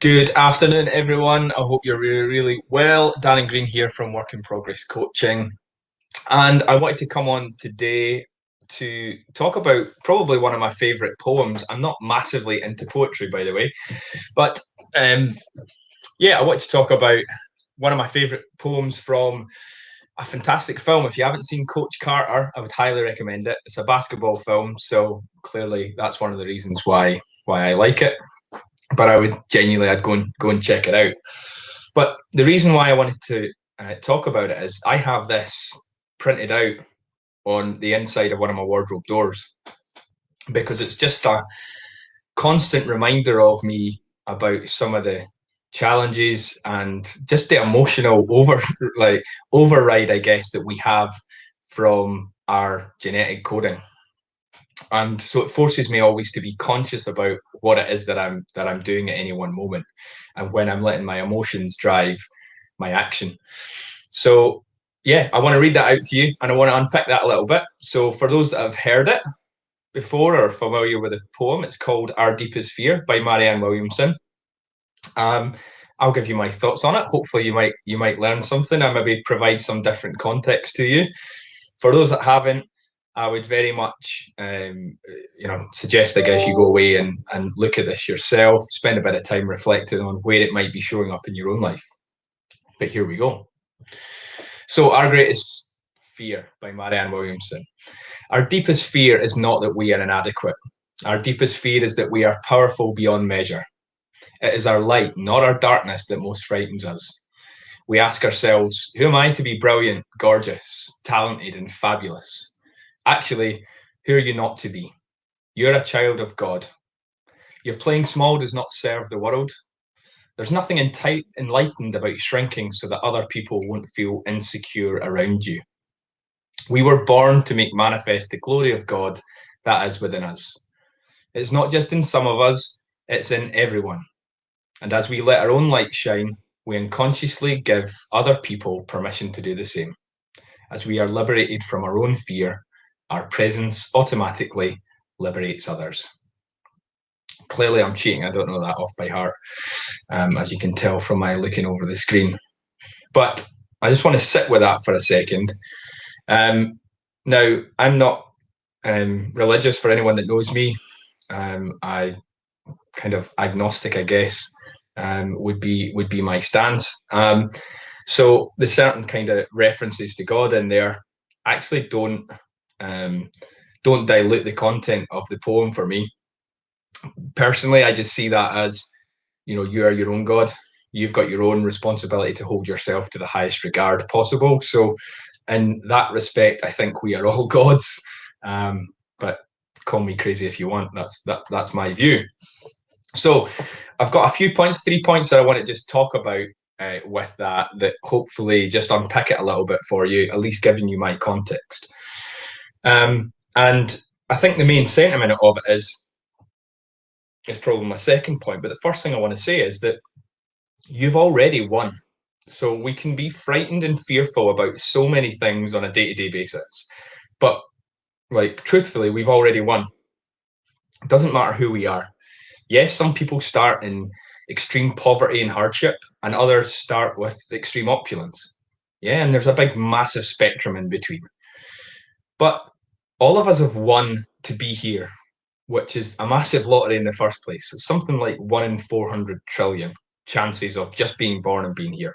Good afternoon, everyone. I hope you're really, really well. Darren Green here from Work in Progress Coaching. And I wanted to come on today to talk about probably one of my favourite poems. I'm not massively into poetry, by the way, but um, I want to talk about one of my favourite poems from a fantastic film. If you haven't seen Coach Carter, I would highly recommend it. It's a basketball film, so clearly that's one of the reasons why I like it. But I would genuinely, I'd go and check it out. But the reason why I wanted to talk about it is I have this printed out on the inside of one of my wardrobe doors because it's just a constant reminder of me about some of the challenges and just the emotional override, I guess, that we have from our genetic coding. And so it forces me always to be conscious about what it is that I'm doing at any one moment, and when I'm letting my emotions drive my action. So I want to read that out to you, and I want to unpick that a little bit. So for those that have heard it before or are familiar with the poem, it's called "Our Deepest Fear" by Marianne Williamson. Um, I'll give you my thoughts on it. Hopefully, you might learn something and maybe provide some different context to you. For those that haven't, I would very much, suggest, I guess, you go away and look at this yourself, spend a bit of time reflecting on where it might be showing up in your own life. But here we go. So, Our Greatest Fear by Marianne Williamson. Our deepest fear is not that we are inadequate. Our deepest fear is that we are powerful beyond measure. It is our light, not our darkness, that most frightens us. We ask ourselves, who am I to be brilliant, gorgeous, talented, and fabulous? Actually, who are you not to be? You're a child of God. Your playing small does not serve the world. There's nothing enlightened about shrinking so that other people won't feel insecure around you. We were born to make manifest the glory of God that is within us. It's not just in some of us, it's in everyone. And as we let our own light shine, we unconsciously give other people permission to do the same. As we are liberated from our own fear, our presence automatically liberates others. Clearly, I'm cheating. I don't know that off by heart, as you can tell from my looking over the screen. But I just want to sit with that for a second. Now, I'm not religious. For anyone that knows me, I kind of agnostic, I guess, would be my stance. So the certain kind of references to God in there actually don't dilute the content of the poem for me. Personally, I just see that as, you are your own God. You've got your own responsibility to hold yourself to the highest regard possible. So in that respect, I think we are all gods. But call me crazy if you want. That's my view. So I've got a few points, 3 points that I want to just talk about with that hopefully just unpick it a little bit for you, at least giving you my context. And I think the main sentiment of it is probably my second point. But the first thing I want to say is that you've already won. So we can be frightened and fearful about so many things on a day-to-day basis. But truthfully, we've already won. It doesn't matter who we are. Yes, some people start in extreme poverty and hardship, and others start with extreme opulence. Yeah, and there's a big, massive spectrum in between. But all of us have won to be here, which is a massive lottery in the first place. It's something like 1 in 400 trillion chances of just being born and being here.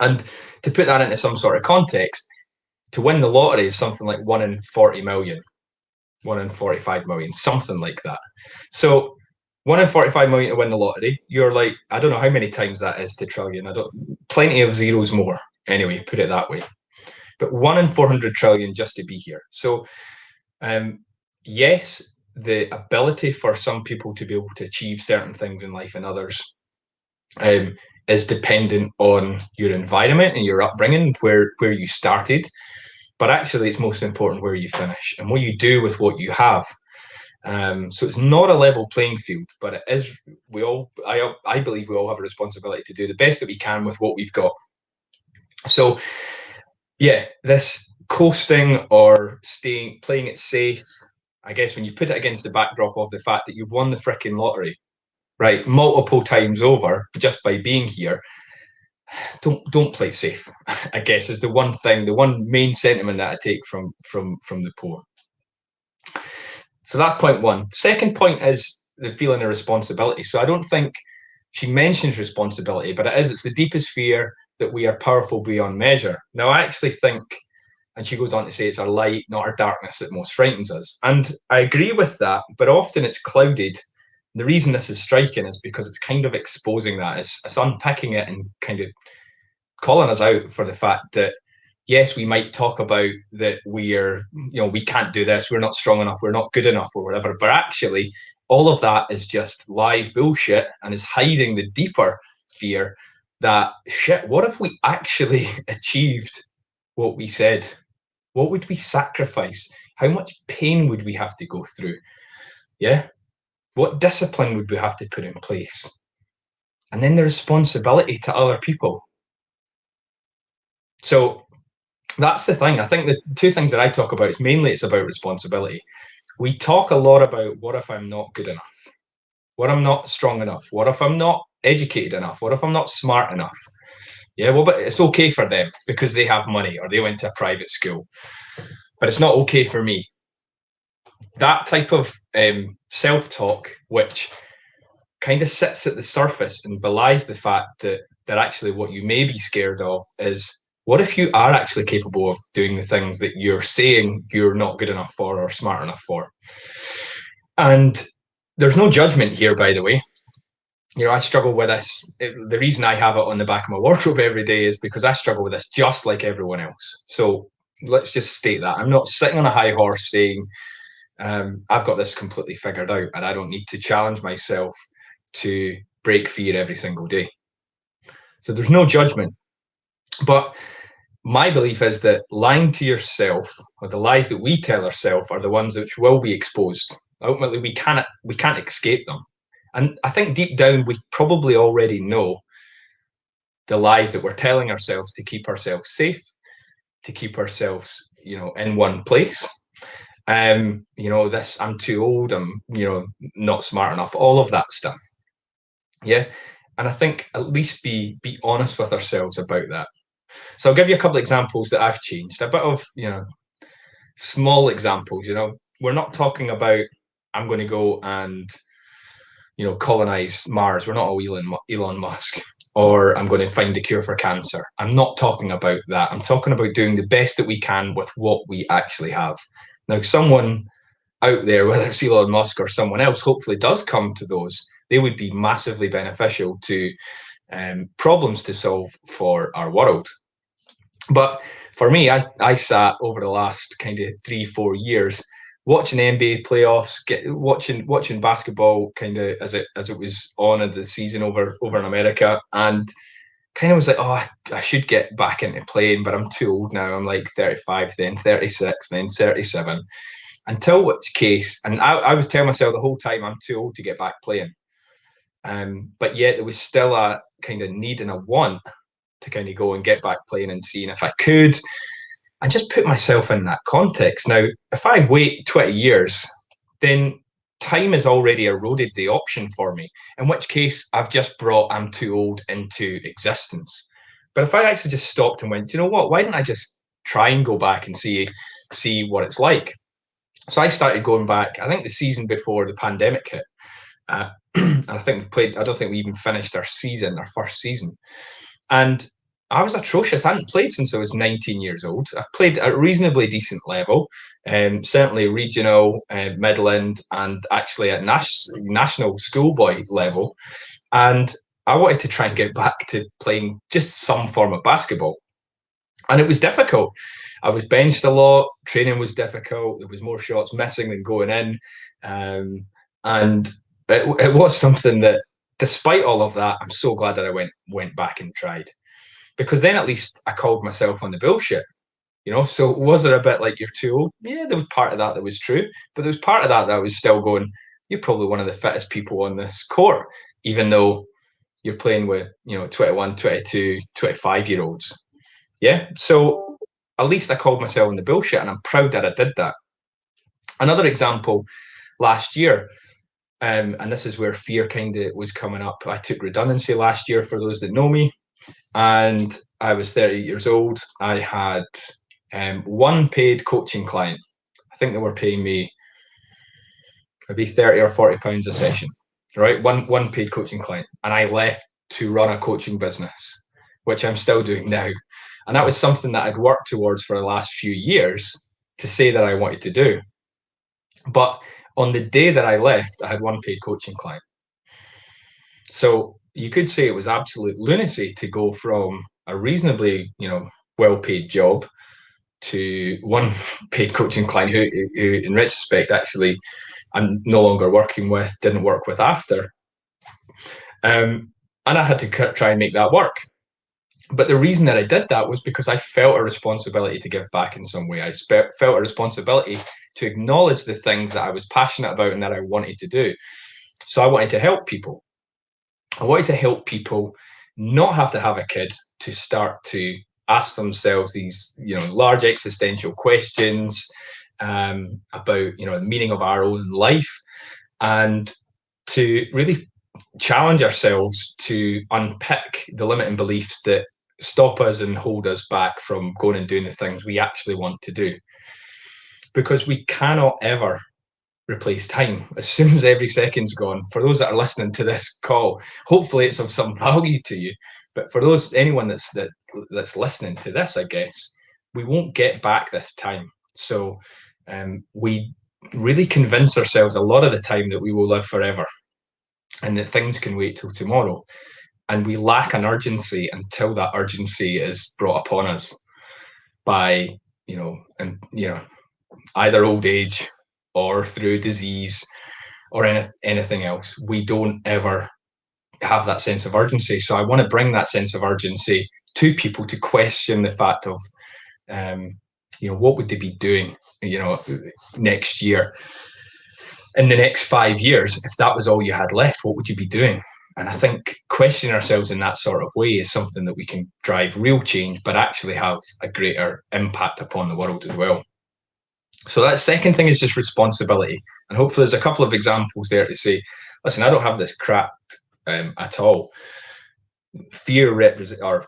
And to put that into some sort of context, to win the lottery is something like 1 in 40 million, 1 in 45 million, something like that. So 1 in 45 million to win the lottery, you're like, I don't know how many times that is to trillion. Plenty of zeros more. Anyway, put it that way. But 1 in 400 trillion just to be here. So, yes, the ability for some people to be able to achieve certain things in life and others is dependent on your environment and your upbringing, where you started. But actually, it's most important where you finish and what you do with what you have. So it's not a level playing field, but it is. I believe we all have a responsibility to do the best that we can with what we've got. So, this coasting or playing it safe, I guess when you put it against the backdrop of the fact that you've won the fricking lottery, right, multiple times over just by being here. Don't play safe, I guess, is the one thing, the one main sentiment that I take from the poem. So that's point one. Second point is the feeling of responsibility. So I don't think she mentions responsibility, but it's the deepest fear that we are powerful beyond measure. Now, I actually think, and she goes on to say, it's our light, not our darkness, that most frightens us. And I agree with that, but often it's clouded. The reason this is striking is because it's kind of exposing that. It's unpicking it and kind of calling us out for the fact that yes, we might talk about that we can't do this, we're not strong enough, we're not good enough, or whatever, but actually all of that is just lies, bullshit, and is hiding the deeper fear that shit, what if we actually achieved what we said? What would we sacrifice? How much pain would we have to go through? Yeah. What discipline would we have to put in place? And then the responsibility to other people. So that's the thing. I think the two things that I talk about is mainly it's about responsibility. We talk a lot about what if I'm not good enough? What if I'm not strong enough? What if I'm not educated enough? What if I'm not smart enough? Yeah, well, but it's okay for them because they have money or they went to a private school. But it's not okay for me. That type of self-talk, which kind of sits at the surface and belies the fact that actually what you may be scared of is what if you are actually capable of doing the things that you're saying you're not good enough for or smart enough for? And there's no judgment here, by the way. I struggle with this. The reason I have it on the back of my wardrobe every day is because I struggle with this just like everyone else. So let's just state that. I'm not sitting on a high horse saying, I've got this completely figured out and I don't need to challenge myself to break fear every single day. So there's no judgment. But my belief is that lying to yourself, or the lies that we tell ourselves, are the ones which will be exposed. Ultimately, we can't escape them. And I think deep down we probably already know the lies that we're telling ourselves to keep ourselves safe, to keep ourselves, in one place. This, I'm too old, I'm, not smart enough, all of that stuff. Yeah. And I think at least be honest with ourselves about that. So I'll give you a couple of examples that I've changed. A bit of, small examples, We're not talking about I'm going to go and, colonize Mars. We're not all Elon Musk. Or I'm going to find a cure for cancer. I'm not talking about that. I'm talking about doing the best that we can with what we actually have. Now, someone out there, whether it's Elon Musk or someone else, hopefully does come to those. They would be massively beneficial to problems to solve for our world. But for me, I sat over the last kind of 3-4 years watching the NBA playoffs, watching basketball kind of as it was on in the season over in America, and kind of was like, oh, I should get back into playing, but I'm too old now. I'm like 35, then 36, then 37. Until which case, and I was telling myself the whole time, I'm too old to get back playing. But yet there was still a kind of need and a want to kind of go and get back playing and seeing if I could, and just put myself in that context. Now, if I wait 20 years, then time has already eroded the option for me, in which case I've just brought I'm too old into existence. But if I actually just stopped and went, you know what, why didn't I just try and go back and see what it's like? So I started going back, I think the season before the pandemic hit. And I think I don't think we even finished our first season. And I was atrocious. I hadn't played since I was 19 years old. I've played at a reasonably decent level, certainly regional, Midland, and actually at national schoolboy level. And I wanted to try and get back to playing just some form of basketball. And it was difficult. I was benched a lot. Training was difficult. There was more shots missing than going in. And it was something that, despite all of that, I'm so glad that I went back and tried. Because then at least I called myself on the bullshit, So was there a bit like you're too old? Yeah, there was part of that was true, but there was part of that was still going, you're probably one of the fittest people on this court, even though you're playing with, 21, 22, 25-year-olds. Yeah. So at least I called myself on the bullshit, and I'm proud that I did that. Another example, last year, And this is where fear kind of was coming up. I took redundancy last year, for those that know me, and I was 38 years old. I had one paid coaching client. I think they were paying me maybe 30 or 40 pounds a session, right? One paid coaching client. And I left to run a coaching business, which I'm still doing now. And that was something that I'd worked towards for the last few years to say that I wanted to do. But on the day that I left, I had one paid coaching client. So you could say it was absolute lunacy to go from a reasonably, well-paid job to one paid coaching client who in retrospect, actually, I'm no longer working with, didn't work with after. And I had to try and make that work. But the reason that I did that was because I felt a responsibility to give back in some way. I felt a responsibility to acknowledge the things that I was passionate about and that I wanted to do. So I wanted to help people. I wanted to help people not have to have a kid to start to ask themselves these, large existential questions about, the meaning of our own life, and to really challenge ourselves to unpick the limiting beliefs that stop us and hold us back from going and doing the things we actually want to do. Because we cannot ever replace time. As soon as every second's gone, for those that are listening to this call, hopefully it's of some value to you. But for anyone that's listening to this, I guess, we won't get back this time. So we really convince ourselves a lot of the time that we will live forever and that things can wait till tomorrow. And we lack an urgency until that urgency is brought upon us by, either old age or through disease or anything else. We don't ever have that sense of urgency. So I want to bring that sense of urgency to people to question the fact of, what would they be doing, next year, in the next 5 years, if that was all you had left, what would you be doing? And I think questioning ourselves in that sort of way is something that we can drive real change, but actually have a greater impact upon the world as well. So that second thing is just responsibility. And hopefully there's a couple of examples there to say, listen, I don't have this crap at all. Fear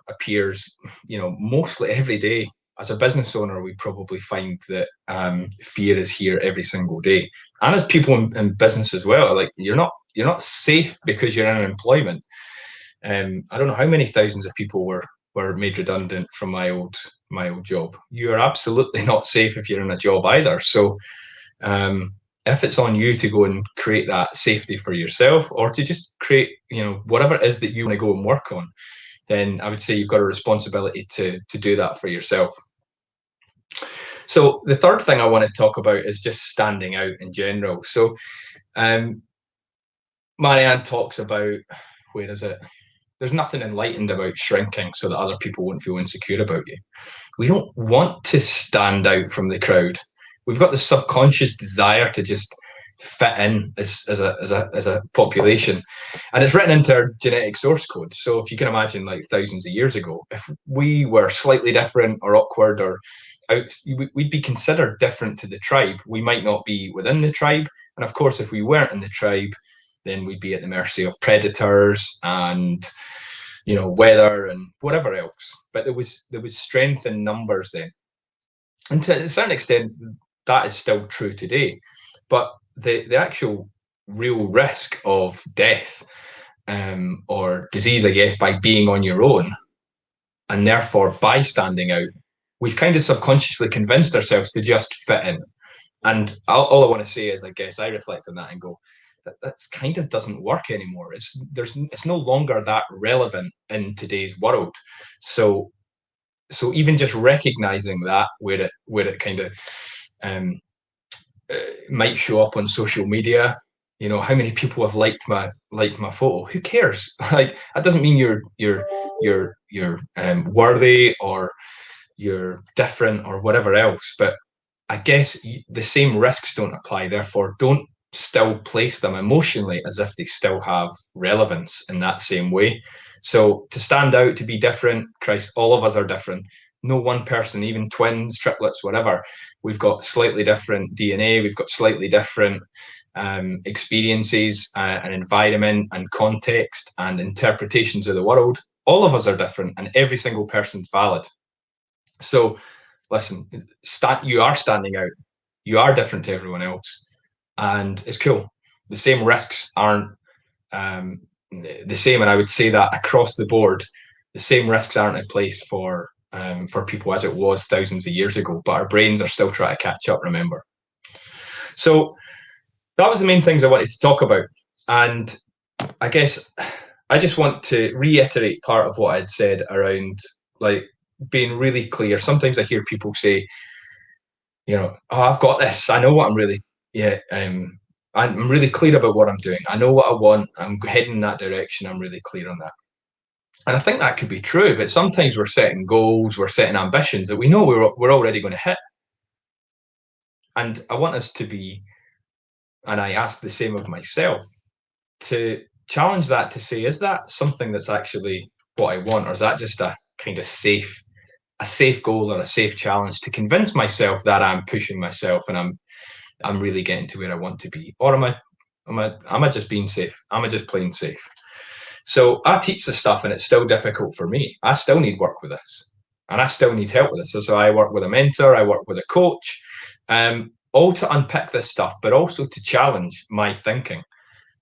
appears, mostly every day. As a business owner, we probably find that fear is here every single day. And as people in business as well, like you're not safe because you're in employment. I don't know how many thousands of people were made redundant from my old job. You are absolutely not safe if you're in a job either. So if it's on you to go and create that safety for yourself, or to just create, whatever it is that you want to go and work on, then I would say you've got a responsibility to do that for yourself. So the third thing I want to talk about is just standing out in general. So Marianne talks about, where is it? There's nothing enlightened about shrinking so that other people won't feel insecure about you. We don't want to stand out from the crowd. We've got the subconscious desire to just fit in as a population, and it's written into our genetic source code. So if you can imagine, like thousands of years ago, if we were slightly different or awkward or out, we'd be considered different to the tribe. We might not be within the tribe, and of course, if we weren't in the tribe, then we'd be at the mercy of predators and weather and whatever else. But there was strength in numbers then, and to a certain extent, that is still true today. But the actual real risk of death or disease, I guess, by being on your own, and therefore by standing out, we've kind of subconsciously convinced ourselves to just fit in. And all I want to say is, I guess I reflect on that and go, that's kind of doesn't work anymore. It's no longer that relevant in today's world. So even just recognizing that, where it kind of might show up on social media, how many people have liked my photo? Who cares? Like, that doesn't mean you're worthy or you're different or whatever else. But I guess the same risks don't apply. Therefore, don't still place them emotionally as if they still have relevance in that same way. So to stand out, to be different, Christ, all of us are different. No one person, even twins, triplets, whatever, we've got slightly different DNA, we've got slightly different experiences and environment and context and interpretations of the world. All of us are different, and every single person's valid. So listen, you are standing out. You are different to everyone else, and it's cool. The same risks aren't the same, and I would say that across the board, the same risks aren't in place for people as it was thousands of years ago. But our brains are still trying to catch up. Remember. So that was the main things I wanted to talk about, and I guess I just want to reiterate part of what I'd said around like being really clear. Sometimes I hear people say, oh, I've got this. I know what I'm really, I'm really clear about what I'm doing. I know what I want. I'm heading in that direction. I'm really clear on that. And I think that could be true, but sometimes we're setting goals, we're setting ambitions that we know we're already going to hit. And I want us to be, and I ask the same of myself, to challenge that to say, is that something that's actually what I want, or is that just a kind of safe goal or a safe challenge to convince myself that I'm pushing myself and I'm really getting to where I want to be, or am I just being safe? Am I just playing safe? So I teach this stuff, and it's still difficult for me. I still need work with this, and I still need help with this. So I work with a mentor, I work with a coach, all to unpick this stuff, but also to challenge my thinking,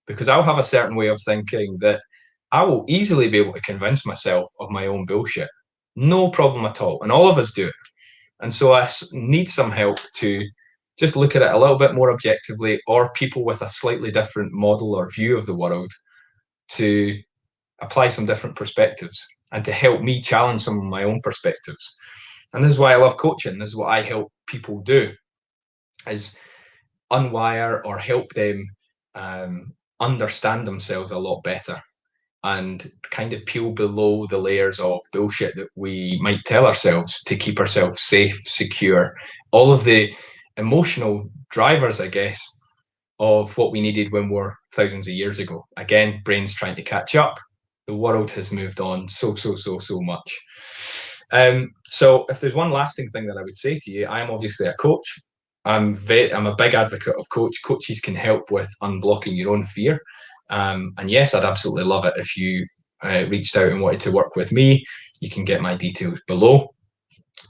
because I'll have a certain way of thinking that I will easily be able to convince myself of my own bullshit. No problem at all. And all of us do it. And so I need some help to just look at it a little bit more objectively, or people with a slightly different model or view of the world to apply some different perspectives and to help me challenge some of my own perspectives. And this is why I love coaching. This is what I help people do, is unwire or help them understand themselves a lot better and kind of peel below the layers of bullshit that we might tell ourselves to keep ourselves safe, secure, all of the emotional drivers, I guess, of what we needed when we're thousands of years ago. Again, brains trying to catch up. The world has moved on so much. So if there's one lasting thing that I would say to you, I am obviously a coach. I'm a big advocate of coaches can help with unblocking your own fear. And yes, I'd absolutely love it if you reached out and wanted to work with me. You can get my details below.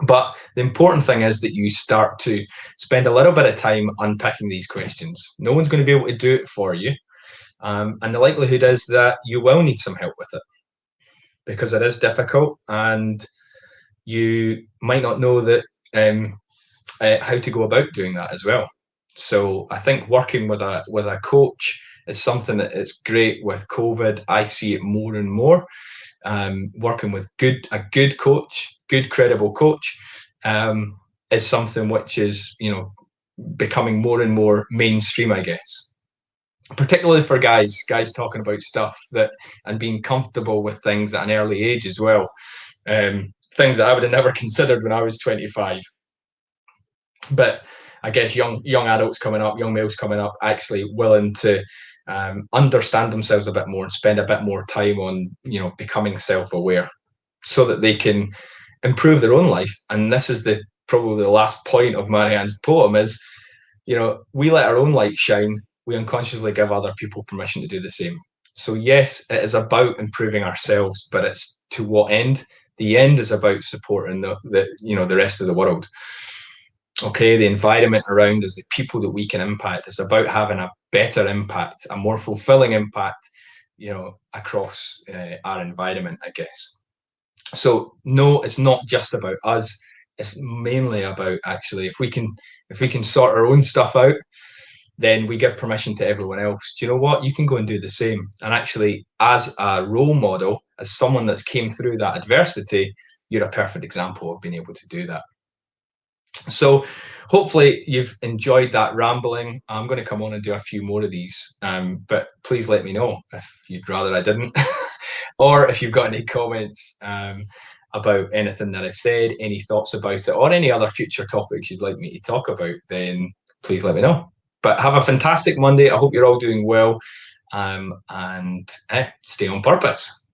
But the important thing is that you start to spend a little bit of time unpicking these questions. No one's going to be able to do it for you. And the likelihood is that you will need some help with it, because it is difficult and you might not know that how to go about doing that as well. So I think working with a coach is something that is great with COVID. I see it more and more. Working with a good coach, good credible coach, is something which is becoming more and more mainstream, I guess. Particularly for guys talking about stuff and being comfortable with things at an early age as well. Things that I would have never considered when I was 25. But I guess young adults coming up, young males coming up, actually willing to understand themselves a bit more and spend a bit more time on becoming self-aware, so that they can improve their own life. And this is probably the last point of Marianne's poem is, we let our own light shine, we unconsciously give other people permission to do the same. So yes, it is about improving ourselves, but it's to what end? The end is about supporting the rest of the world. Okay, the environment around us, the people that we can impact. It's about having a better impact, a more fulfilling impact, across our environment, I guess. So no, it's not just about us. It's mainly about, actually, if we can sort our own stuff out, then we give permission to everyone else. Do you know what? You can go and do the same. And actually, as a role model, as someone that's came through that adversity, you're a perfect example of being able to do that. So hopefully you've enjoyed that rambling. I'm going to come on and do a few more of these, but please let me know if you'd rather I didn't, or if you've got any comments about anything that I've said, any thoughts about it, or any other future topics you'd like me to talk about, then please let me know. But have a fantastic Monday. I hope you're all doing well, and stay on purpose.